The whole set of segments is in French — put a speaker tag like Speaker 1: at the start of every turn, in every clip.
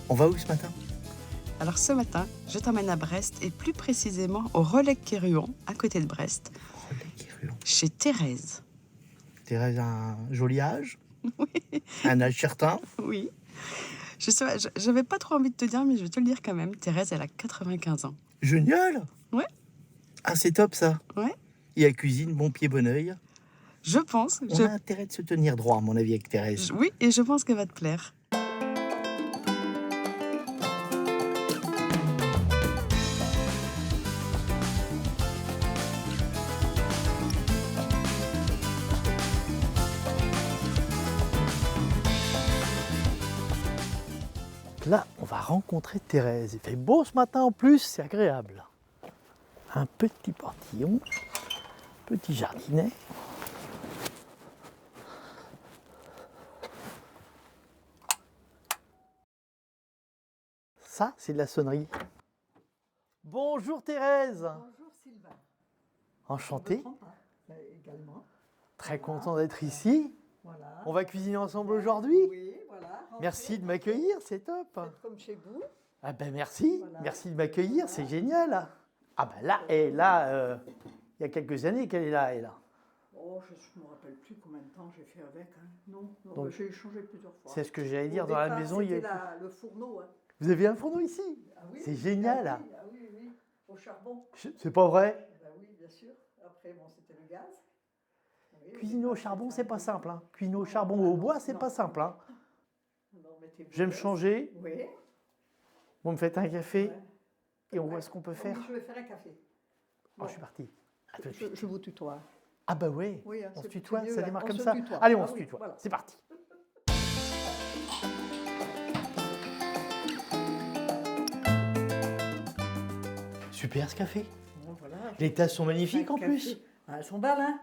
Speaker 1: On va où ce matin?
Speaker 2: Alors ce matin, je t'emmène à Brest et plus précisément au Relecq-Kerhuon, à côté de Brest,
Speaker 1: Relecq-Kerhuon.
Speaker 2: chez Thérèse.
Speaker 1: Thérèse a un joli âge,
Speaker 2: Oui,
Speaker 1: un âge certain.
Speaker 2: oui. J'avais pas trop envie de te dire, mais je vais te le dire quand même. Thérèse, elle a 95 ans.
Speaker 1: Génial!
Speaker 2: Ouais.
Speaker 1: Ah, c'est top ça.
Speaker 2: Ouais,
Speaker 1: Et elle cuisine, bon pied, bon oeil.
Speaker 2: je pense.
Speaker 1: On a intérêt de se tenir droit, à mon avis, avec Thérèse.
Speaker 2: Oui, et je pense qu'elle va te plaire.
Speaker 3: Là, on va rencontrer Thérèse. Il fait beau ce matin en plus, c'est agréable. Un petit portillon, petit jardinet. Ça, c'est de la sonnerie. Bonjour Thérèse.
Speaker 4: Bonjour Sylvain.
Speaker 3: Enchanté,
Speaker 4: Également.
Speaker 3: très content d'être ici.
Speaker 4: Voilà.
Speaker 3: On va cuisiner ensemble aujourd'hui.
Speaker 4: Oui, voilà.
Speaker 3: Merci de m'accueillir, c'est top.
Speaker 4: Faites comme chez vous.
Speaker 3: Ah ben merci,
Speaker 4: Voilà.
Speaker 3: merci de m'accueillir, c'est génial. Ah ben là, et là, il y a quelques années qu'elle est là, elle.
Speaker 4: Oh, je ne me rappelle plus combien de temps j'ai fait avec. Hein. Non,
Speaker 3: Donc,
Speaker 4: j'ai changé plusieurs fois.
Speaker 3: C'est ce que j'allais dire
Speaker 4: Au
Speaker 3: dans la
Speaker 4: départ,
Speaker 3: maison.
Speaker 4: c'était le fourneau. Hein.
Speaker 3: Vous avez un fourneau ici?
Speaker 4: Ah oui,
Speaker 3: C'est génial.
Speaker 4: Ah oui, ah oui, oui, au charbon.
Speaker 3: C'est pas vrai?
Speaker 4: Ah oui, bien sûr. Après, bon, c'était le gaz. Ah oui,
Speaker 3: Cuisiner au charbon, c'est pas simple. Hein. Cuisiner au
Speaker 4: Non,
Speaker 3: charbon ou au bois, c'est pas simple. Hein.
Speaker 4: Non, mettez-vous
Speaker 3: Je vais me
Speaker 4: l'aise.
Speaker 3: changer.
Speaker 4: Oui.
Speaker 3: Vous me faites un café
Speaker 4: Ouais.
Speaker 3: et on voit ce qu'on peut faire.
Speaker 4: Oui, je vais faire un café.
Speaker 3: Oh, je suis parti. À tout de
Speaker 4: Je,
Speaker 3: suite.
Speaker 4: je vous tutoie.
Speaker 3: Ah bah ouais,
Speaker 4: Oui, hein,
Speaker 3: on se
Speaker 4: c'est
Speaker 3: tutoie,
Speaker 4: mieux,
Speaker 3: ça
Speaker 4: hein.
Speaker 3: démarre
Speaker 4: On
Speaker 3: comme
Speaker 4: se
Speaker 3: ça.
Speaker 4: tutoie.
Speaker 3: Allez, on
Speaker 4: Ah
Speaker 3: se
Speaker 4: oui,
Speaker 3: tutoie.
Speaker 4: voilà.
Speaker 3: C'est parti. Super ce café.
Speaker 4: Bon, voilà.
Speaker 3: Les tasses sont magnifiques
Speaker 4: Un
Speaker 3: en
Speaker 4: café.
Speaker 3: plus.
Speaker 4: Ah, elles sont belles, hein?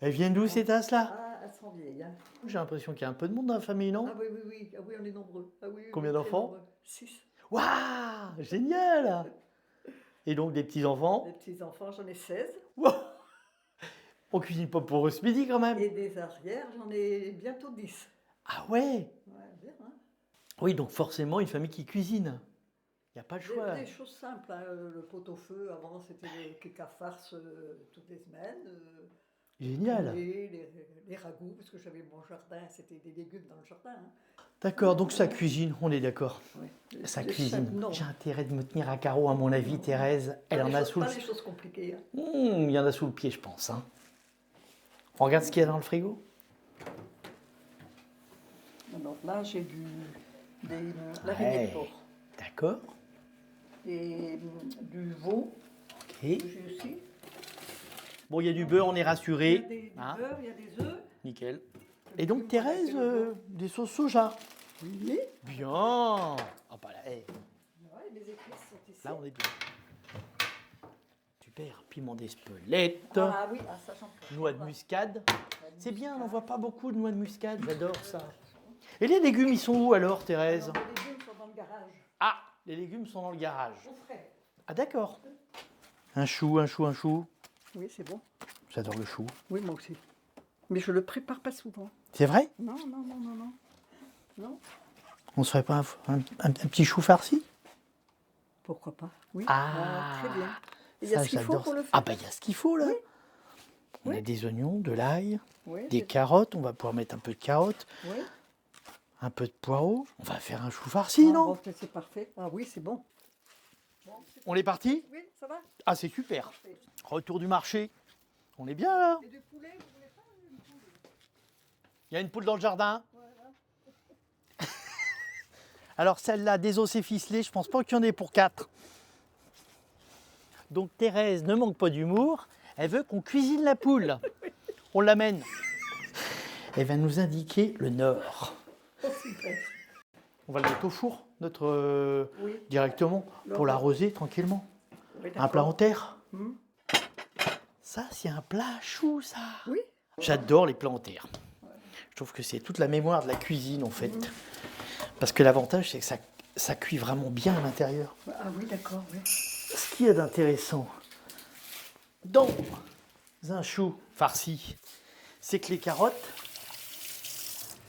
Speaker 3: Elles viennent d'où ces tasses là?
Speaker 4: Ah, elles sont vieilles, hein?
Speaker 3: J'ai l'impression qu'il y a un peu de monde dans la famille, non?
Speaker 4: Ah oui, oui, oui. Ah oui, on est nombreux. Ah oui, oui,
Speaker 3: Combien
Speaker 4: très
Speaker 3: d'enfants?
Speaker 4: nombreux. 6.
Speaker 3: Waouh, génial! Et donc des petits-enfants?
Speaker 4: Des petits-enfants, j'en ai 16.
Speaker 3: Wow. On cuisine pas pour eux ce midi quand même.
Speaker 4: Et des arrières, j'en ai bientôt 10.
Speaker 3: Ah ouais?
Speaker 4: Ouais, bien, hein?
Speaker 3: Oui, donc forcément une famille qui cuisine. Il n'y a pas le choix.
Speaker 4: Des choses simples, hein. Le pot-au-feu, avant, c'était le caca farce toutes les semaines.
Speaker 3: Génial.
Speaker 4: Les ragoûts, parce que j'avais mon jardin, c'était des légumes dans le jardin. Hein.
Speaker 3: D'accord, donc ça cuisine, on est d'accord.
Speaker 4: Ouais.
Speaker 3: Ça
Speaker 4: Les
Speaker 3: cuisine.
Speaker 4: simples, non.
Speaker 3: J'ai intérêt de me tenir à carreau, à mon avis, Thérèse. Elle
Speaker 4: Pas
Speaker 3: en
Speaker 4: les
Speaker 3: a
Speaker 4: choses-
Speaker 3: sous le...
Speaker 4: Pas les choses compliquées. Hein.
Speaker 3: Il y en a sous le pied, je pense. Hein. On regarde ce qu'il y a dans le frigo.
Speaker 4: Alors là, j'ai l'araignée
Speaker 3: Ouais.
Speaker 4: de porc.
Speaker 3: D'accord.
Speaker 4: Et du veau,
Speaker 3: Ok.
Speaker 4: que j'ai aussi.
Speaker 3: Bon, il y a du beurre, on est
Speaker 4: Il y a
Speaker 3: rassuré.
Speaker 4: du
Speaker 3: Hein,
Speaker 4: beurre, il y a des œufs.
Speaker 3: nickel. Et donc, Thérèse, des sauces soja.
Speaker 4: Oui.
Speaker 3: Bien. Ah bah là,
Speaker 4: Ouais, les épices sont ici.
Speaker 3: là, on est bien. Super. Piment d'Espelette.
Speaker 4: Ah oui, ah, ça j'en fais.
Speaker 3: Noix de muscade. C'est bien, on n'en voit pas beaucoup de noix de muscade, j'adore ça. Et les légumes, ils sont où alors, Thérèse?
Speaker 4: Alors, les légumes sont dans le garage,
Speaker 3: Ah, les légumes sont dans le garage.
Speaker 4: au frais.
Speaker 3: Ah d'accord. Un chou, un chou, un chou.
Speaker 4: Oui, c'est bon.
Speaker 3: J'adore le chou.
Speaker 4: Oui, moi aussi. Mais je le prépare pas souvent.
Speaker 3: C'est vrai?
Speaker 4: Non, non, non, non, non. Non,
Speaker 3: On se ferait pas un petit chou farci?
Speaker 4: pourquoi pas? Oui.
Speaker 3: Ah,
Speaker 4: très bien. Et il y a
Speaker 3: ça,
Speaker 4: ce qu'il faut
Speaker 3: j'adore
Speaker 4: pour
Speaker 3: ça.
Speaker 4: le faire.
Speaker 3: Ah bah il y a ce qu'il faut là.
Speaker 4: Oui.
Speaker 3: On a
Speaker 4: Oui.
Speaker 3: des oignons, de l'ail,
Speaker 4: Oui,
Speaker 3: des carottes. On va pouvoir mettre un peu de carottes,
Speaker 4: oui.
Speaker 3: un peu de poireaux. On va faire un chou farci,
Speaker 4: Ah,
Speaker 3: non?
Speaker 4: bon, c'est parfait. Ah oui, c'est bon.
Speaker 3: On est parti?
Speaker 4: Oui, ça va?
Speaker 3: Ah c'est super.
Speaker 4: Parfait.
Speaker 3: Retour du marché. On est bien là.
Speaker 4: Et du poulet, vous voulez pas une poule?
Speaker 3: Il y a une poule dans le jardin.
Speaker 4: Voilà.
Speaker 3: Alors celle-là, désossée ficelée, je pense pas qu'il y en ait pour 4. Donc Thérèse ne manque pas d'humour, elle veut qu'on cuisine la poule. On l'amène. Elle va nous indiquer le nord.
Speaker 4: Oh, super.
Speaker 3: On va le mettre au four, notre
Speaker 4: Oui.
Speaker 3: directement, pour l'arroser tranquillement.
Speaker 4: Oui,
Speaker 3: Un plat en terre.
Speaker 4: Hum.
Speaker 3: Ça, c'est un plat à chou, ça.
Speaker 4: Oui.
Speaker 3: J'adore les plats en terre. Je trouve que c'est toute la mémoire de la cuisine, en fait. Parce que l'avantage, c'est que ça cuit vraiment bien à l'intérieur.
Speaker 4: Ah oui, d'accord, oui.
Speaker 3: Ce qu'il y a d'intéressant dans un chou farci, c'est que les carottes,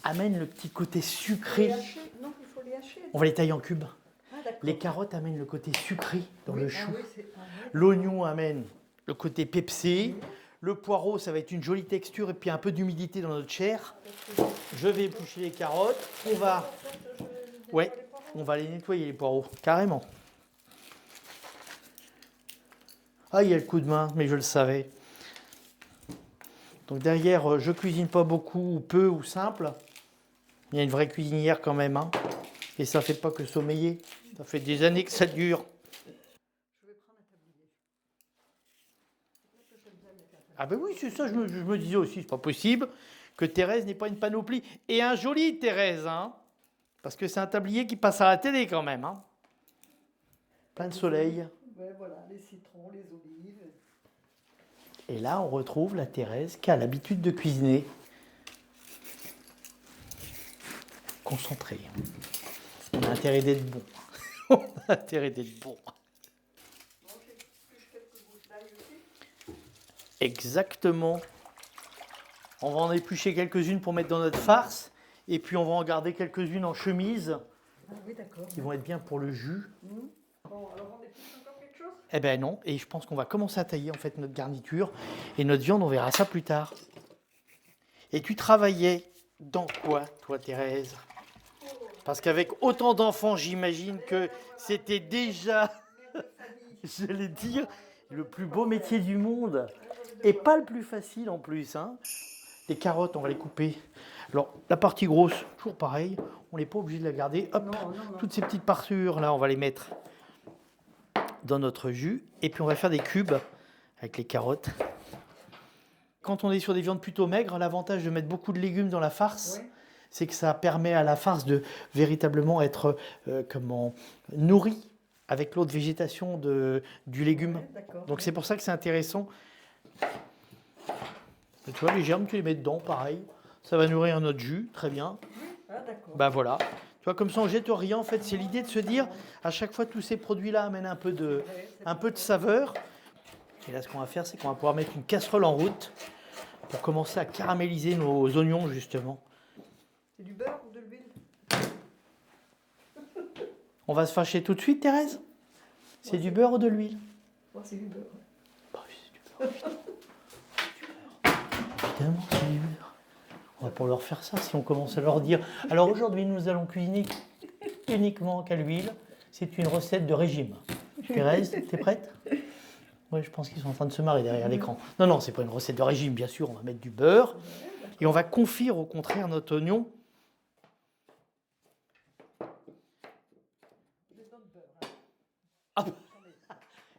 Speaker 3: amènent le petit côté
Speaker 4: Les
Speaker 3: sucré.
Speaker 4: hacher? Non, il faut les hacher.
Speaker 3: On va les tailler en cubes.
Speaker 4: Ah, d'accord.
Speaker 3: Les carottes amènent le côté sucré dans
Speaker 4: Oui,
Speaker 3: le
Speaker 4: ah
Speaker 3: chou.
Speaker 4: oui, ah ouais.
Speaker 3: L'oignon amène le côté pepsé. Le poireau, ça va être une jolie texture et puis un peu d'humidité dans notre chair. Je vais éplucher les carottes. Ouais, on va les nettoyer les poireaux, carrément. Ah, il y a le coup de main, mais je le savais. Donc derrière, je cuisine pas beaucoup, ou peu, ou simple. Il y a une vraie cuisinière quand même, hein. Et ça fait pas que sommeiller. Ça fait des années que ça dure.
Speaker 4: Je vais prendre un tablier.
Speaker 3: Ah ben oui, c'est ça, je me disais aussi, c'est pas possible que Thérèse n'ait pas une panoplie. Et un joli Thérèse, hein. Parce que c'est un tablier qui passe à la télé quand même, hein. Plein de soleil.
Speaker 4: Ouais, voilà, les citrons, les olives.
Speaker 3: Et là, on retrouve la Thérèse qui a l'habitude de cuisiner. Concentrée. On a intérêt d'être bon. On a intérêt d'être bon. Exactement. On va en éplucher quelques-unes pour mettre dans notre farce. Et puis on va en garder quelques-unes en chemise
Speaker 4: Ah oui, d'accord.
Speaker 3: qui vont être bien pour le jus.
Speaker 4: Bon, alors on épluche encore quelque chose?
Speaker 3: Eh ben non, et je pense qu'on va commencer à tailler en fait notre garniture et notre viande, on verra ça plus tard. Et tu travaillais dans quoi, toi, Thérèse? Parce qu'avec autant d'enfants, j'imagine que c'était déjà, je l'ai dire, le plus beau métier du monde. Et pas le plus facile en plus, hein. Les carottes, on va les couper. Alors, la partie grosse, toujours pareil, on n'est pas obligé de la garder. Hop,
Speaker 4: Non.
Speaker 3: toutes ces petites parures, là, on va les mettre dans notre jus. Et puis, on va faire des cubes avec les carottes. Quand on est sur des viandes plutôt maigres, l'avantage de mettre beaucoup de légumes dans la farce,
Speaker 4: Ouais.
Speaker 3: c'est que ça permet à la farce de véritablement être nourrie avec l'autre végétation du légume.
Speaker 4: Ouais, d'accord.
Speaker 3: Donc, c'est pour ça que c'est intéressant. Et tu vois, les germes, tu les mets dedans, pareil. Ça va nourrir notre jus, très bien.
Speaker 4: Ah, d'accord.
Speaker 3: Bah voilà. Tu vois, comme ça, on jette rien. En fait, c'est l'idée de se dire, à chaque fois, tous ces produits-là amènent un peu de saveur. Et là, ce qu'on va faire, c'est qu'on va pouvoir mettre une casserole en route pour commencer à caraméliser nos oignons, justement.
Speaker 4: C'est du beurre ou de l'huile?
Speaker 3: On va se fâcher tout de suite, Thérèse? C'est du beurre ou de l'huile?
Speaker 4: Oh, c'est du beurre.
Speaker 3: Bah oui, c'est du beurre. Évidemment, c'est du beurre. On va pas leur faire ça si on commence à leur dire. Alors aujourd'hui, nous allons cuisiner uniquement qu'à l'huile. C'est une recette de régime. Thérèse, t'es prête? Oui, je pense qu'ils sont en train de se marrer derrière l'écran. Non, non, c'est pas une recette de régime, bien sûr. On va mettre du beurre et on va confire au contraire notre oignon. Ah,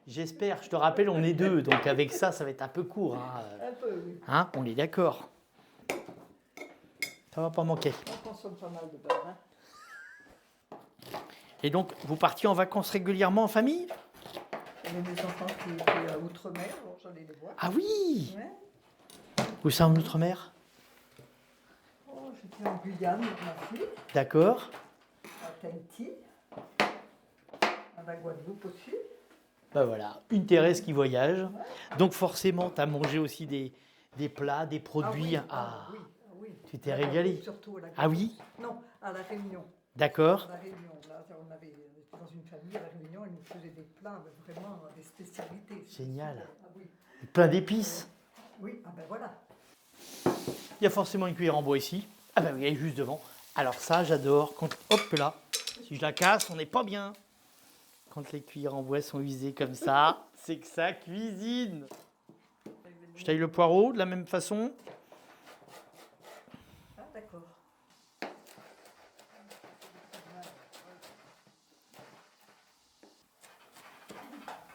Speaker 3: j'espère, je te rappelle, on est deux, donc avec ça, ça va être un peu court. Hein,
Speaker 4: Un peu, oui.
Speaker 3: hein, on est d'accord. Ça va pas manquer.
Speaker 4: On consomme pas mal de beurre. Hein.
Speaker 3: Et donc, vous partiez en vacances régulièrement en famille?
Speaker 4: J'avais des enfants qui étaient à Outre-mer, alors j'allais les voir.
Speaker 3: Ah oui!
Speaker 4: Ouais.
Speaker 3: Où ça en Outre-mer?
Speaker 4: Oh, j'étais en Guyane avec ma fille,
Speaker 3: D'accord.
Speaker 4: à Tahiti, à la Guadeloupe aussi.
Speaker 3: Ben voilà, une Thérèse qui voyage. Donc forcément, tu as mangé aussi des plats, des produits. Ah,
Speaker 4: oui, oui.
Speaker 3: tu t'es
Speaker 4: À la
Speaker 3: régalé.
Speaker 4: Guadeloupe, surtout à la
Speaker 3: Ah oui?
Speaker 4: Non, à La Réunion.
Speaker 3: D'accord.
Speaker 4: À La Réunion, là, on était dans une famille à La Réunion, ils nous faisaient des plats, vraiment des spécialités.
Speaker 3: Génial.
Speaker 4: Ah oui,
Speaker 3: Plein d'épices.
Speaker 4: oui, ah ben voilà.
Speaker 3: Il y a forcément une cuillère en bois ici. Ah ben oui, elle est juste devant. Alors ça, j'adore. Quand, hop là, si je la casse, on n'est pas bien. Quand les cuillères en bois sont usées comme ça, c'est que ça cuisine. Je taille le poireau de la même façon.
Speaker 4: Ah d'accord.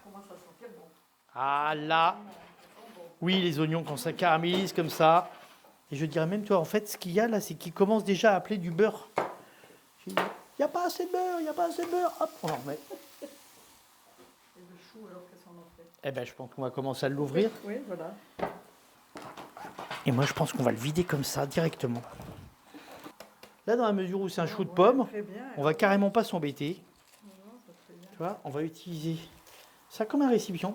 Speaker 4: Comment ça sentait bon.
Speaker 3: Ah là. Oui, les oignons, quand ça caramélise comme ça. Et je dirais même, toi, en fait, ce qu'il y a là, c'est qu'ils commencent déjà à appeler du beurre. Il n'y a pas assez de beurre, il n'y a pas assez de beurre. Hop, on en remet.
Speaker 4: Et le chou, alors qu'est-ce qu'on en fait?
Speaker 3: Eh ben, je pense qu'on va commencer à l'ouvrir.
Speaker 4: Oui, voilà.
Speaker 3: Et moi, je pense qu'on va le vider comme ça, directement. Là, dans la mesure où c'est un chou de pomme,
Speaker 4: Très bien.
Speaker 3: on va carrément pas s'embêter.
Speaker 4: Non, ça serait bien.
Speaker 3: Tu vois, on va utiliser ça comme un récipient.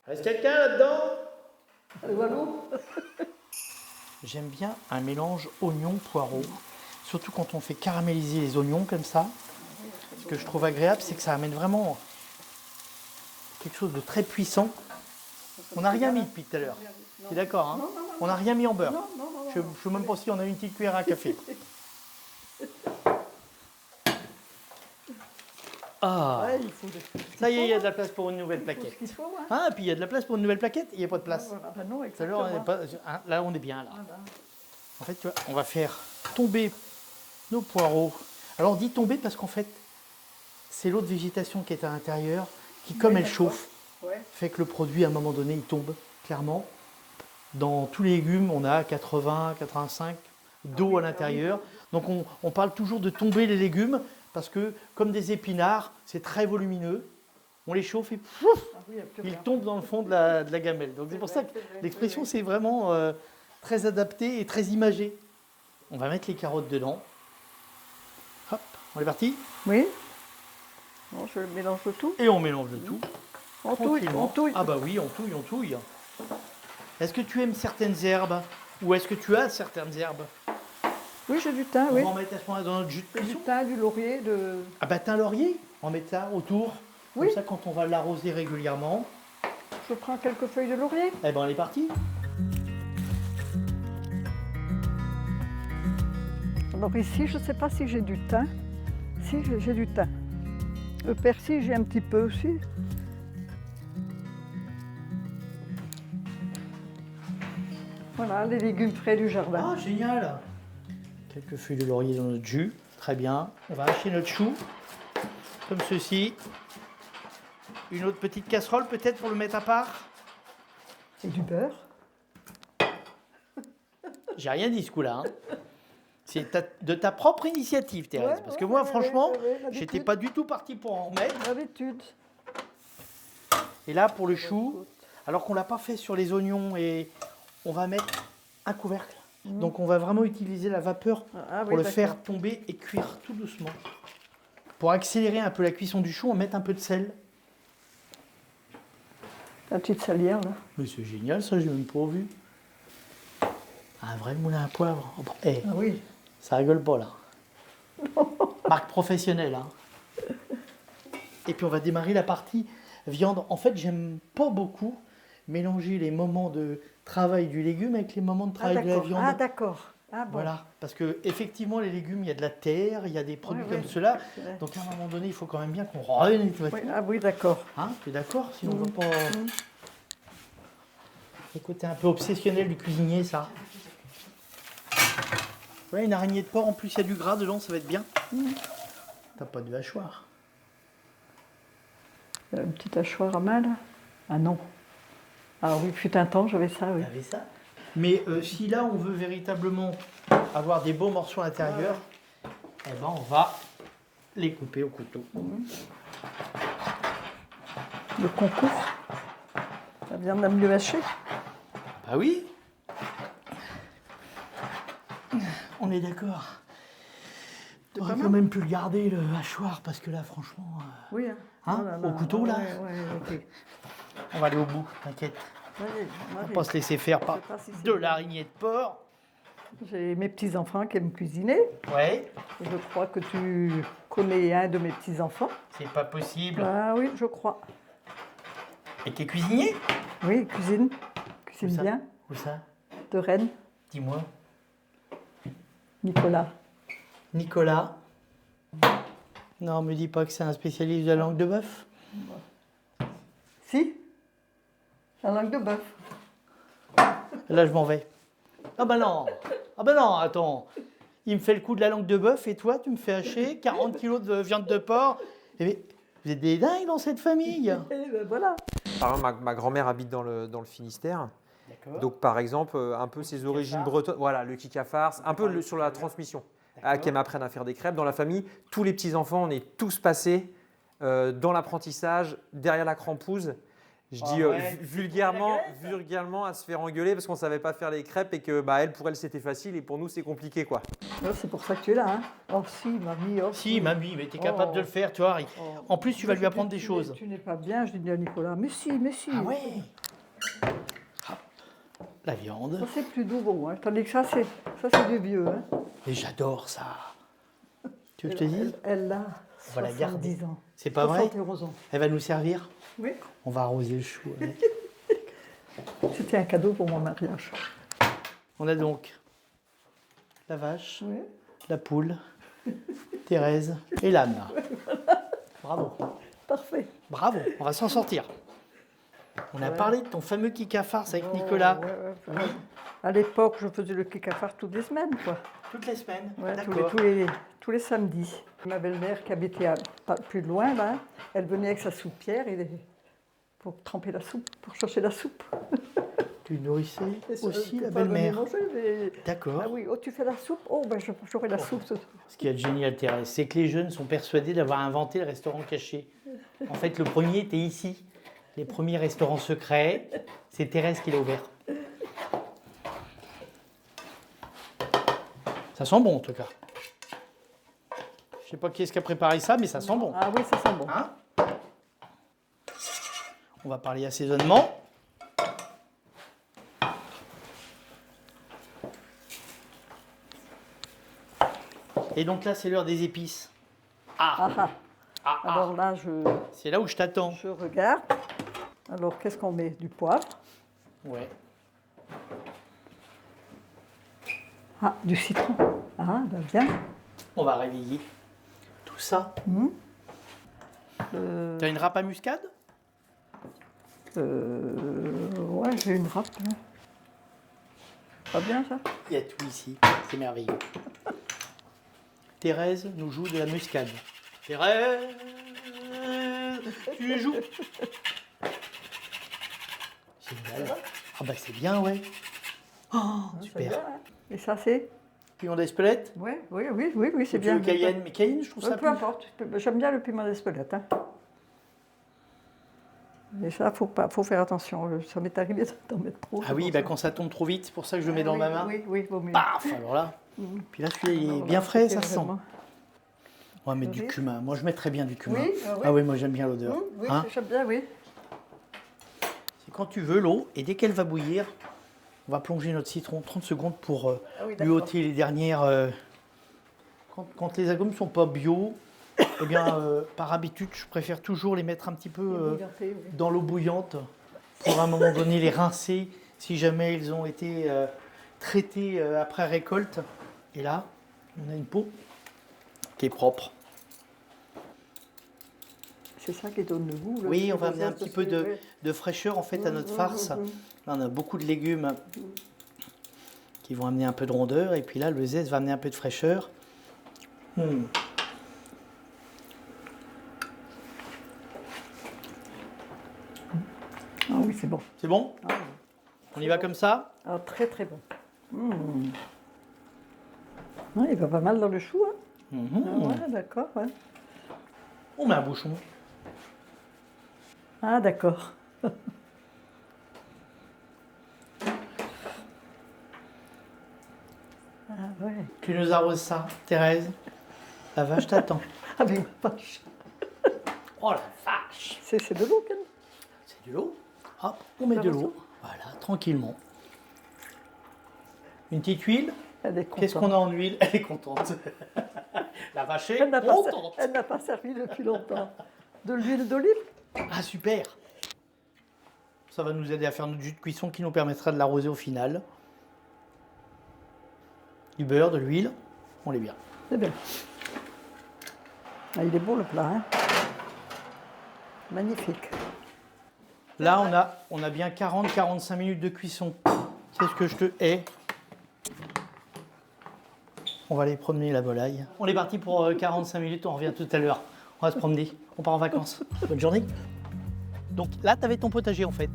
Speaker 3: Reste quelqu'un là-dedans?
Speaker 4: Allez, voilà.
Speaker 3: j'aime bien un mélange oignon-poireau. Surtout quand on fait caraméliser les oignons comme ça. Ce que je trouve agréable, c'est que ça amène vraiment quelque chose de très puissant. On n'a rien mis depuis tout à l'heure. Tu es d'accord, hein? On n'a rien mis en beurre. Je ne sais même pas si on a une petite cuillère à café. Ah,
Speaker 4: Ouais, il faut
Speaker 3: ça y est, il y a de la place pour une nouvelle
Speaker 4: ce
Speaker 3: plaquette.
Speaker 4: qu'il faut. Hein.
Speaker 3: Ah, puis il y a de la place pour une nouvelle plaquette, il n'y a pas de place.
Speaker 4: Voilà, ben non,
Speaker 3: Tout à l'heure, on est
Speaker 4: exactement.
Speaker 3: pas- hein, là, on est bien là.
Speaker 4: Voilà.
Speaker 3: En fait, tu vois, on va faire tomber nos poireaux. Alors, on dit tomber parce qu'en fait, c'est l'eau de végétation qui est à l'intérieur, qui, comme
Speaker 4: Oui,
Speaker 3: elle
Speaker 4: d'accord.
Speaker 3: chauffe,
Speaker 4: Ouais.
Speaker 3: fait que le produit, à un moment donné, il tombe, clairement. Dans tous les légumes, on a 80, 85 d'eau à l'intérieur. Donc, on parle toujours de tomber les légumes parce que, comme des épinards, c'est très volumineux. On les chauffe et pouf,
Speaker 4: Ah oui, il y a plus
Speaker 3: ils
Speaker 4: rien.
Speaker 3: tombent dans le fond de la gamelle. Donc, c'est pour ça que l'expression, c'est vraiment très adapté et très imagé. On va mettre les carottes dedans. Hop, on est parti.
Speaker 4: Oui. Bon, je mélange tout.
Speaker 3: Et on mélange le tout.
Speaker 4: On touille,
Speaker 3: tranquillement.
Speaker 4: on touille.
Speaker 3: Ah bah oui, on touille, on touille. Est-ce que tu aimes certaines herbes? Ou est-ce que tu as certaines herbes?
Speaker 4: Oui, j'ai du thym,
Speaker 3: On
Speaker 4: oui.
Speaker 3: va en mettre à ce moment-là dans notre jus de
Speaker 4: Du
Speaker 3: cuisson.
Speaker 4: thym, du laurier, de...
Speaker 3: Ah bah thym laurier, on met ça autour.
Speaker 4: Oui.
Speaker 3: Comme ça, quand on va l'arroser régulièrement,
Speaker 4: Je prends quelques feuilles de laurier.
Speaker 3: eh ben on est parti.
Speaker 4: Alors ici, je ne sais pas si j'ai du thym. Si, j'ai du thym. Le persil, j'ai un petit peu aussi. Voilà, les légumes frais du jardin.
Speaker 3: Ah, génial. Quelques feuilles de laurier dans notre jus. Très bien. On va hacher notre chou, comme ceci. Une autre petite casserole peut-être pour le mettre à part.
Speaker 4: Et du beurre.
Speaker 3: J'ai rien dit ce coup-là. Hein. C'est de ta propre initiative, Thérèse.
Speaker 4: Ouais,
Speaker 3: parce que
Speaker 4: ouais,
Speaker 3: moi,
Speaker 4: ouais,
Speaker 3: franchement,
Speaker 4: ouais, l'habitude.
Speaker 3: j'étais pas du tout parti pour en remettre.
Speaker 4: D'habitude.
Speaker 3: Et là, pour le chou, alors qu'on l'a pas fait sur les oignons, et on va mettre un couvercle. Donc, on va vraiment utiliser la vapeur
Speaker 4: Ah
Speaker 3: pour
Speaker 4: oui,
Speaker 3: le
Speaker 4: d'accord.
Speaker 3: faire tomber et cuire tout doucement. Pour accélérer un peu la cuisson du chou, on va mettre un peu de sel.
Speaker 4: La petite salière, là.
Speaker 3: Mais c'est génial, ça, j'ai même pas vu. Un vrai moulin à poivre. Oh, bah, eh,
Speaker 4: Ah oui.
Speaker 3: ça rigole pas, là. Marque professionnelle, hein. Et puis, on va démarrer la partie viande. En fait, j'aime pas beaucoup mélanger les moments de travail du légume avec les moments de travail de la
Speaker 4: d'accord.
Speaker 3: viande.
Speaker 4: Ah, d'accord. Ah bon.
Speaker 3: Voilà, parce que effectivement les légumes, il y a de la terre, il y a des produits
Speaker 4: Ouais,
Speaker 3: comme
Speaker 4: ouais.
Speaker 3: cela.
Speaker 4: Ouais.
Speaker 3: Donc à un moment donné, il faut quand même bien qu'on renettoie
Speaker 4: Oui,
Speaker 3: tout.
Speaker 4: ah oui, d'accord.
Speaker 3: Hein, tu es d'accord? Sinon on va pas. Le côté un peu obsessionnel du cuisinier, ça. Ouais, une araignée de porc, en plus il y a du gras dedans, ça va être bien. T'as pas de hachoir.
Speaker 4: Une petite hachoir à main, là. Ah non. Ah oui, fut un temps, j'avais ça, oui.
Speaker 3: T'avais ça? Mais si là on veut véritablement avoir des beaux morceaux à l'intérieur, eh ben on va les couper au couteau.
Speaker 4: Le concours. La viande la mieux hachée.
Speaker 3: Bah oui. On est d'accord.
Speaker 4: C'est
Speaker 3: T'aurais
Speaker 4: pas
Speaker 3: quand
Speaker 4: mal.
Speaker 3: même pu le garder, le hachoir, parce que là, franchement,
Speaker 4: Oui.
Speaker 3: Hein, au couteau, là.
Speaker 4: Ouais,
Speaker 3: on va aller au bout, t'inquiète. On va pas se laisser faire par
Speaker 4: Je sais pas si c'est
Speaker 3: de
Speaker 4: bien.
Speaker 3: l'araignée de porc.
Speaker 4: J'ai mes petits-enfants qui aiment cuisiner.
Speaker 3: Ouais,
Speaker 4: Je crois que tu connais un de mes petits-enfants.
Speaker 3: c'est pas possible.
Speaker 4: Ah oui, je crois.
Speaker 3: Et t'es cuisinier?
Speaker 4: Oui, il cuisine.
Speaker 3: Où
Speaker 4: Cuisine
Speaker 3: ça?
Speaker 4: bien.
Speaker 3: Où ça?
Speaker 4: De Rennes,
Speaker 3: Dis-moi.
Speaker 4: Nicolas.
Speaker 3: Nicolas? Non, me dis pas que c'est un spécialiste de la langue de bœuf.
Speaker 4: Si, la langue de bœuf.
Speaker 3: Là, je m'en vais. Ah bah non. Ah bah non, attends. Il me fait le coup de la langue de bœuf et toi, tu me fais hacher 40 kilos de viande de porc. Eh bien, vous êtes des dingues dans cette famille.
Speaker 4: Et ben voilà.
Speaker 5: Par exemple, ma grand-mère habite dans le Finistère.
Speaker 3: D'accord.
Speaker 5: Donc, par exemple, un peu ses origines bretonnes. Voilà, le kika farce, un peu sur la transmission. Qu'elle m'apprenne à faire des crêpes. Dans la famille, tous les petits-enfants, on est tous passés dans l'apprentissage, derrière la crampouze. Je dis
Speaker 3: ouais.
Speaker 5: vulgairement à se faire engueuler parce qu'on ne savait pas faire les crêpes et que elle, pour elle, c'était facile et pour nous, c'est compliqué, quoi.
Speaker 4: Ouais, c'est pour ça que tu es là. Hein. Oh si, mamie. Oh,
Speaker 3: Si, mamie, mais t'es capable
Speaker 4: Oh.
Speaker 3: de le faire, tu vois.
Speaker 4: Oh.
Speaker 3: En plus, tu vas lui
Speaker 4: Je
Speaker 3: apprendre
Speaker 4: dis,
Speaker 3: des
Speaker 4: tu
Speaker 3: choses.
Speaker 4: n'es- Tu n'es pas bien, je dis à Nicolas. Mais si, mais si.
Speaker 3: Ah ouais. la viande.
Speaker 4: Ça, c'est plus nouveau, hein. Tandis que ça, c'est du vieux. Hein.
Speaker 3: Et j'adore ça. Tu veux que je te dise?
Speaker 4: Elle a
Speaker 3: On va la garder.
Speaker 4: 70 ans.
Speaker 3: C'est pas vrai?
Speaker 4: 71 ans.
Speaker 3: Elle va nous servir?
Speaker 4: Oui.
Speaker 3: On va arroser le chou avec.
Speaker 4: C'était un cadeau pour mon mariage.
Speaker 3: On a donc la vache,
Speaker 4: Oui.
Speaker 3: la poule, Thérèse et l'âne. Bravo.
Speaker 4: Parfait.
Speaker 3: Bravo, on va s'en sortir. On a
Speaker 4: Ouais.
Speaker 3: parlé de ton fameux kikafars avec Nicolas.
Speaker 4: Ouais. À l'époque, je faisais le kikafar toutes les semaines, quoi.
Speaker 3: Toutes les semaines.
Speaker 4: Ouais,
Speaker 3: D'accord.
Speaker 4: tous les samedis. Ma belle-mère, qui habitait pas plus loin, là, elle venait avec sa soupière pour tremper la soupe, pour chercher la soupe.
Speaker 3: Tu nourrissais aussi
Speaker 4: Je
Speaker 3: la
Speaker 4: peux pas venir
Speaker 3: belle-mère.
Speaker 4: manger, mais-
Speaker 3: D'accord.
Speaker 4: Ah oui, oh, tu fais la soupe? Oh, ben j'aurai la soupe ce soir.
Speaker 3: Ce qui est génial, Thérèse, c'est que les jeunes sont persuadés d'avoir inventé le restaurant caché. En fait, le premier était ici. Les premiers restaurants secrets, c'est Thérèse qui l'a ouvert. Ça sent bon, en tout cas. Je sais pas qui est-ce qui a préparé ça, mais ça sent bon.
Speaker 4: Ah oui, ça sent bon.
Speaker 3: Hein? On va parler assaisonnement. Et donc là, c'est l'heure des épices.
Speaker 4: Ah, ah.
Speaker 3: Ah, ah.
Speaker 4: Alors là,
Speaker 3: C'est là où je t'attends.
Speaker 4: je regarde. Alors, qu'est-ce qu'on met? Du poivre.
Speaker 3: Ouais.
Speaker 4: Ah, du citron. Ah, ben bien.
Speaker 3: On va réveiller tout ça.
Speaker 4: Euh,
Speaker 3: T'as une râpe à muscade?
Speaker 4: ouais, j'ai une râpe. Là. Pas bien, ça?
Speaker 3: Il y a tout ici. C'est merveilleux. Thérèse nous joue de la muscade. Thérèse, tu joues. Génial. Ah bah c'est bien, ouais. Oh,
Speaker 4: C'est
Speaker 3: super.
Speaker 4: bien, hein. Et ça, c'est?
Speaker 3: Piment d'Espelette?
Speaker 4: Oui, c'est
Speaker 3: Tu
Speaker 4: bien.
Speaker 3: veux Cayenne? Mais Cayenne, je trouve ça
Speaker 4: Peu
Speaker 3: plus...
Speaker 4: importe. J'aime bien le piment d'Espelette. Hein. Mais ça, faut faire attention. Ça m'est arrivé d'en mettre trop.
Speaker 3: Ah oui, bah quand ça tombe trop vite, c'est pour ça que je le mets dans ma main.
Speaker 4: Oui, vaut mieux.
Speaker 3: Paf, alors là. Puis là, celui-là, il est
Speaker 4: Alors
Speaker 3: bien
Speaker 4: là,
Speaker 3: frais,
Speaker 4: c'était
Speaker 3: ça sent.
Speaker 4: vraiment-
Speaker 3: On va mettre du
Speaker 4: Oui.
Speaker 3: cumin. Moi, je mettrais bien du cumin.
Speaker 4: Oui, ah oui.
Speaker 3: Ah oui, moi, j'aime bien l'odeur.
Speaker 4: Oui,
Speaker 3: Hein?
Speaker 4: j'aime bien, oui.
Speaker 3: C'est quand tu veux l'eau, et dès qu'elle va bouillir, on va plonger notre citron 30 secondes pour
Speaker 4: Ah oui,
Speaker 3: lui
Speaker 4: d'accord.
Speaker 3: ôter les dernières... Quand les agrumes ne sont pas bio, eh bien, par habitude, je préfère toujours les mettre un petit peu
Speaker 4: Bouillanté, oui.
Speaker 3: dans l'eau bouillante pour à un moment donné les rincer si jamais ils ont été traités après récolte. Et là, on a une peau qui est propre.
Speaker 4: C'est ça qui donne le goût. là,
Speaker 3: Oui,
Speaker 4: c'est
Speaker 3: on va
Speaker 4: le
Speaker 3: amener un
Speaker 4: zeste
Speaker 3: petit peu
Speaker 4: dessus, oui.
Speaker 3: de fraîcheur en fait à notre farce. Là, on a beaucoup de légumes qui vont amener un peu de rondeur et puis là, le zeste va amener un peu de fraîcheur.
Speaker 4: Ah oui, c'est bon.
Speaker 3: C'est bon?
Speaker 4: Ah,
Speaker 3: On y va comme ça?
Speaker 4: ah, très très bon. Ah, il va pas mal dans le chou. Hein.
Speaker 3: Mhm.
Speaker 4: Ah, ouais, d'accord. Ouais.
Speaker 3: On met un bouchon.
Speaker 4: Ah, d'accord. Ah, ouais.
Speaker 3: Tu nous arroses ça, Thérèse. La vache t'attend.
Speaker 4: Avec ma vache.
Speaker 3: Oh la vache!
Speaker 4: C'est de l'eau, Ken.
Speaker 3: C'est de l'eau. Hop, on met de l'eau. Voilà, tranquillement. Une petite huile.
Speaker 4: Elle est contente.
Speaker 3: Qu'est-ce qu'on a en huile? Elle est contente. La vache est
Speaker 4: Elle n'a pas,
Speaker 3: contente.
Speaker 4: elle n'a pas servi depuis longtemps. De l'huile d'olive?
Speaker 3: Ah super! Ça va nous aider à faire notre jus de cuisson qui nous permettra de l'arroser au final. Du beurre, de l'huile, on est bien.
Speaker 4: C'est bien. Ah, il est beau le plat, hein. Magnifique.
Speaker 3: Là, on a bien 40-45 minutes de cuisson. C'est ce que je te hais. On va aller promener la volaille. On est parti pour 45 minutes, on revient tout à l'heure. On va se promener, on part en vacances. Bonne journée. Donc là, tu avais ton potager en fait.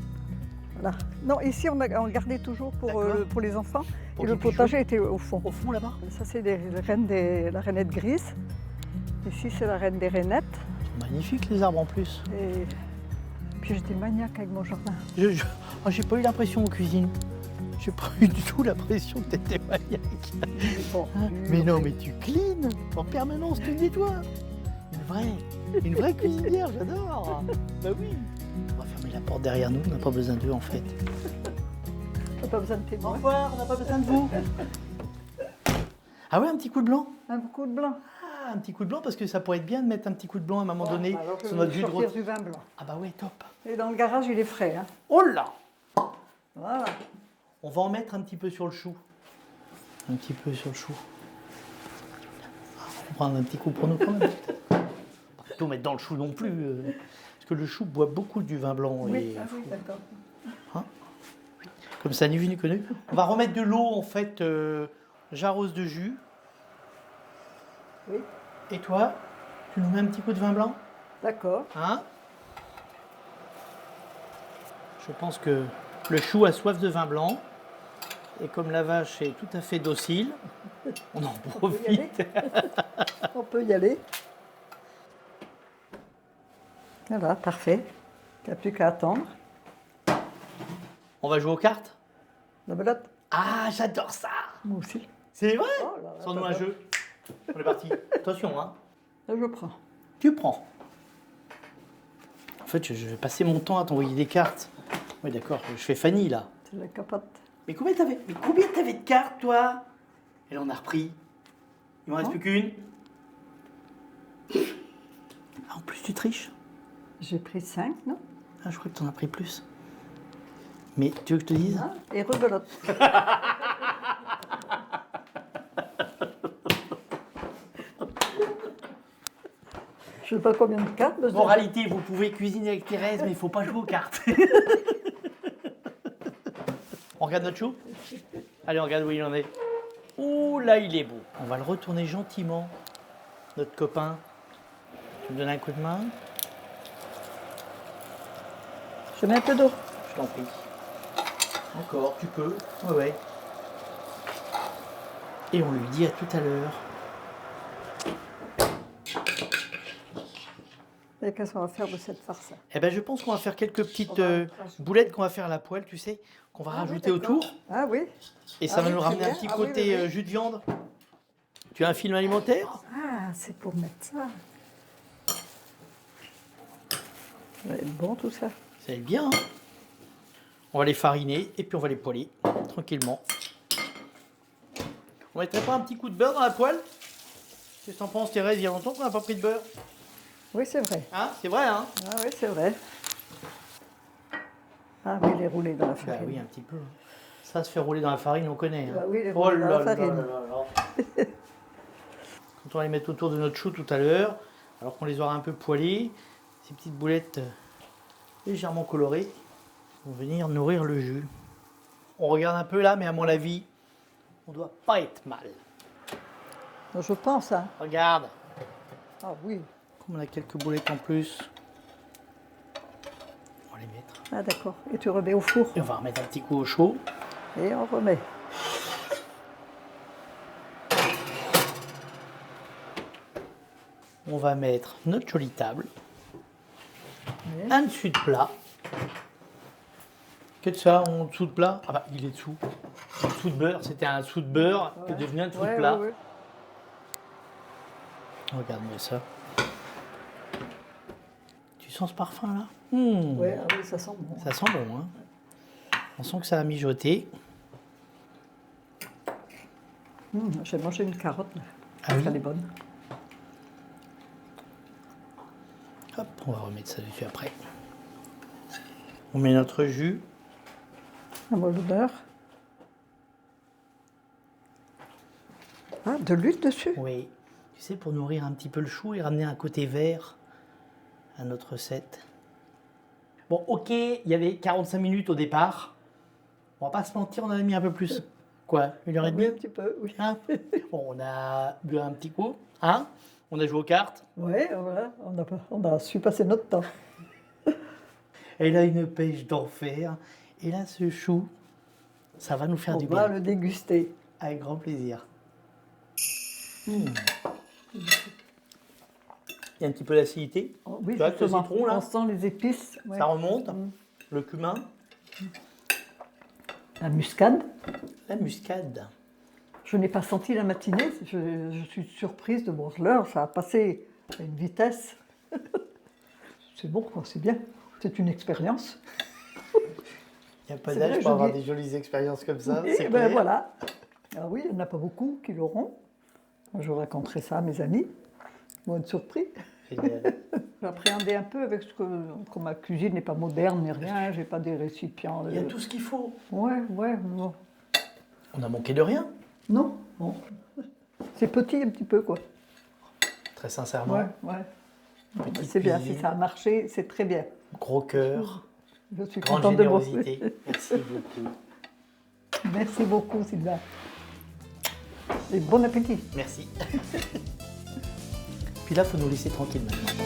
Speaker 4: Voilà. Non, ici, on gardait toujours
Speaker 3: D'accord.
Speaker 4: pour les enfants.
Speaker 3: Pour
Speaker 4: Et le
Speaker 3: qu'ils puissent
Speaker 4: potager était au fond.
Speaker 3: Au fond là-bas.
Speaker 4: Ça, c'est la rainette grise. Ici, c'est la reine des rainettes.
Speaker 3: Magnifique les arbres en plus.
Speaker 4: Et puis, j'étais maniaque avec mon jardin.
Speaker 3: J'ai pas eu l'impression en cuisine. J'ai pas eu du tout l'impression que t'étais maniaque.
Speaker 4: Bon,
Speaker 3: Mais non, mais tu cleans en permanence, tu nettoies. Une vraie cuisinière, j'adore. Bah oui. On va fermer la porte derrière nous, on n'a pas besoin d'eux en fait.
Speaker 4: n'a pas besoin de
Speaker 3: Au
Speaker 4: témoin.
Speaker 3: revoir, on n'a pas besoin de vous. Ah ouais, un petit coup de blanc.
Speaker 4: Un coup de blanc.
Speaker 3: Ah, un petit coup de blanc, parce que ça pourrait être bien de mettre un petit coup de blanc à un moment donné
Speaker 4: Alors je
Speaker 3: sur
Speaker 4: vais
Speaker 3: notre jus de
Speaker 4: sortir
Speaker 3: rôti.
Speaker 4: du vin blanc.
Speaker 3: Ah bah ouais, top.
Speaker 4: Et dans le garage, il est frais. Hein.
Speaker 3: Oh là!
Speaker 4: Voilà.
Speaker 3: On va en mettre un petit peu sur le chou. Un petit peu sur le chou. On va prendre un petit coup pour nous quand même. Pas tout mettre dans le chou non plus. Parce que le chou boit beaucoup du vin blanc.
Speaker 4: Oui,
Speaker 3: Et,
Speaker 4: ah oui, d'accord.
Speaker 3: comme ça, ni vu ni connu. On va remettre de l'eau, en fait. J'arrose de jus.
Speaker 4: Oui,
Speaker 3: Et toi, tu nous mets un petit coup de vin blanc?
Speaker 4: d'accord.
Speaker 3: Hein? Je pense que le chou a soif de vin blanc. Et comme la vache est tout à fait docile, on en
Speaker 4: On peut y aller.
Speaker 3: profite.
Speaker 4: On peut y aller. Voilà, parfait. Il n'y a plus qu'à attendre.
Speaker 3: On va jouer aux cartes?
Speaker 4: La belote.
Speaker 3: Ah, j'adore ça!
Speaker 4: Moi aussi.
Speaker 3: C'est vrai?
Speaker 4: Oh là là,
Speaker 3: Sans nous un
Speaker 4: j'adore.
Speaker 3: jeu. On est parti. Attention, hein.
Speaker 4: Là, je prends.
Speaker 3: Tu prends. En fait, je vais passer mon temps à t'envoyer des cartes. Oui, d'accord, je fais Fanny, là.
Speaker 4: C'est la capote.
Speaker 3: Mais combien t'avais de cartes, toi? Elle en a repris. Il m'en reste plus qu'une. Ah, en plus, tu triches.
Speaker 4: J'ai pris 5, non?
Speaker 3: Ah, je crois que t'en as pris plus. Mais tu veux que je te dise?
Speaker 4: Ah, et rebelote. Je ne sais pas combien de cartes. mais je-
Speaker 3: Moralité, vous pouvez cuisiner avec Thérèse, mais il faut pas jouer aux cartes. On regarde notre chou? Allez, on regarde où il en est. Ouh, là, il est beau. On va le retourner gentiment, notre copain. Tu me donnes un coup de main?
Speaker 4: Je mets un peu d'eau.
Speaker 3: Je t'en prie. Encore, tu peux. Ouais, ouais. Et on lui dit à tout à l'heure.
Speaker 4: Et qu'est-ce qu'on va faire de cette farce?
Speaker 3: Eh ben, je pense qu'on va faire quelques petites
Speaker 4: On va-
Speaker 3: boulettes qu'on va faire à la poêle, tu sais, qu'on va
Speaker 4: Ah oui,
Speaker 3: rajouter
Speaker 4: d'accord.
Speaker 3: autour.
Speaker 4: Ah oui.
Speaker 3: Et ça
Speaker 4: Ah
Speaker 3: va
Speaker 4: oui,
Speaker 3: nous
Speaker 4: très
Speaker 3: ramener un
Speaker 4: bien.
Speaker 3: petit
Speaker 4: Ah oui,
Speaker 3: côté
Speaker 4: oui, oui.
Speaker 3: jus de viande. Tu as un film alimentaire?
Speaker 4: Ah, c'est pour mettre ça. Ça va être bon tout ça.
Speaker 3: Ça va être bien. Hein, on va les fariner et puis on va les poêler tranquillement. On mettrait pas un petit coup de beurre dans la poêle? Qu'est-ce que t'en penses, Thérèse? Il y a longtemps qu'on n'a pas pris de beurre.
Speaker 4: Oui, c'est vrai.
Speaker 3: Hein? C'est vrai, hein?
Speaker 4: Ah oui, c'est vrai. Ah oui, les rouler dans la
Speaker 3: Bah
Speaker 4: farine.
Speaker 3: oui, un petit peu. Ça se fait rouler dans la farine, on connaît. Hein.
Speaker 4: Bah oui, les
Speaker 3: Oh
Speaker 4: rouler dans
Speaker 3: là
Speaker 4: la
Speaker 3: là
Speaker 4: farine.
Speaker 3: là là là. Quand on va les mettre autour de notre chou tout à l'heure, alors qu'on les aura un peu poêlés, ces petites boulettes légèrement colorées vont venir nourrir le jus. On regarde un peu là, mais à mon avis, on doit pas être mal.
Speaker 4: Je pense, hein.
Speaker 3: Regarde,
Speaker 4: Ah oui.
Speaker 3: comme on a quelques boulettes en plus, on va les mettre.
Speaker 4: Ah d'accord. Et tu remets au four.
Speaker 3: Et on va remettre un petit coup au chaud.
Speaker 4: Et on remet.
Speaker 3: On va mettre notre jolie table.
Speaker 4: Oui.
Speaker 3: Un dessus de plat. Qu'est-ce que ça en dessous de plat? Ah bah il est dessous. Un dessous de beurre, c'était un dessous de beurre qui est devenu un dessous de
Speaker 4: Ouais,
Speaker 3: plat.
Speaker 4: ouais, ouais.
Speaker 3: Regarde-moi ça. Tu sens ce parfum là? Mmh.
Speaker 4: Ouais, ah oui, ça sent bon.
Speaker 3: Ça sent bon, hein? On sent que ça a mijoté.
Speaker 4: J'ai mangé une carotte. Là.
Speaker 3: Ah oui?
Speaker 4: Elle est bonne.
Speaker 3: Hop, on va remettre ça dessus après. On met notre jus.
Speaker 4: Un bol de beurre. Ah, de l'huile dessus.
Speaker 3: Oui. Tu sais, pour nourrir un petit peu le chou et ramener un côté vert à notre recette. Bon, ok, il y avait 45 minutes au départ. On va pas se mentir, on en a mis un peu plus. Quoi, 1h30?
Speaker 4: Oui, un petit peu, oui.
Speaker 3: Hein? Bon, on a bu un petit coup, hein? On a joué aux cartes.
Speaker 4: Oui, voilà, on a su passer notre temps.
Speaker 3: Elle a une pêche d'enfer. Et là, ce chou, ça va nous faire
Speaker 4: On
Speaker 3: du
Speaker 4: va
Speaker 3: bien.
Speaker 4: le déguster.
Speaker 3: Avec grand plaisir. Il y a un petit peu d'acidité.
Speaker 4: Oh, oui,
Speaker 3: Tu vois, avec le
Speaker 4: justement,
Speaker 3: citron, là,
Speaker 4: on sent les épices. Ouais.
Speaker 3: ça remonte. Le cumin,
Speaker 4: La muscade.
Speaker 3: la muscade.
Speaker 4: Je n'ai pas senti la matinée. Je suis surprise de voir l'heure. Ça a passé à une vitesse. C'est bon, quoi, c'est bien. C'est une expérience.
Speaker 3: Il n'y a pas
Speaker 4: C'est
Speaker 3: d'âge
Speaker 4: vrai,
Speaker 3: pour
Speaker 4: je
Speaker 3: avoir
Speaker 4: dis-
Speaker 3: des jolies expériences comme ça.
Speaker 4: Et
Speaker 3: C'est
Speaker 4: ben
Speaker 3: clair.
Speaker 4: voilà. Ah oui, il n'y en a pas beaucoup qui l'auront. Moi, je raconterai ça à mes amis. Ils vont être surpris.
Speaker 3: Génial.
Speaker 4: J'appréhendais un peu avec ce que comme ma cuisine n'est pas moderne ni rien, j'ai pas des récipients.
Speaker 3: Il y a tout ce qu'il faut.
Speaker 4: Ouais, bon.
Speaker 3: On a manqué de rien,
Speaker 4: Non, bon. C'est petit un petit peu quoi.
Speaker 3: très sincèrement.
Speaker 4: Ouais.
Speaker 3: Petite
Speaker 4: C'est bien,
Speaker 3: cuisine.
Speaker 4: si ça a marché, c'est très bien.
Speaker 3: Gros cœur,
Speaker 4: Je suis
Speaker 3: grande
Speaker 4: contente de moi.
Speaker 3: générosité. Merci beaucoup.
Speaker 4: Merci beaucoup Sylvain. Et bon appétit.
Speaker 3: Merci. Puis là, il faut nous laisser tranquille maintenant.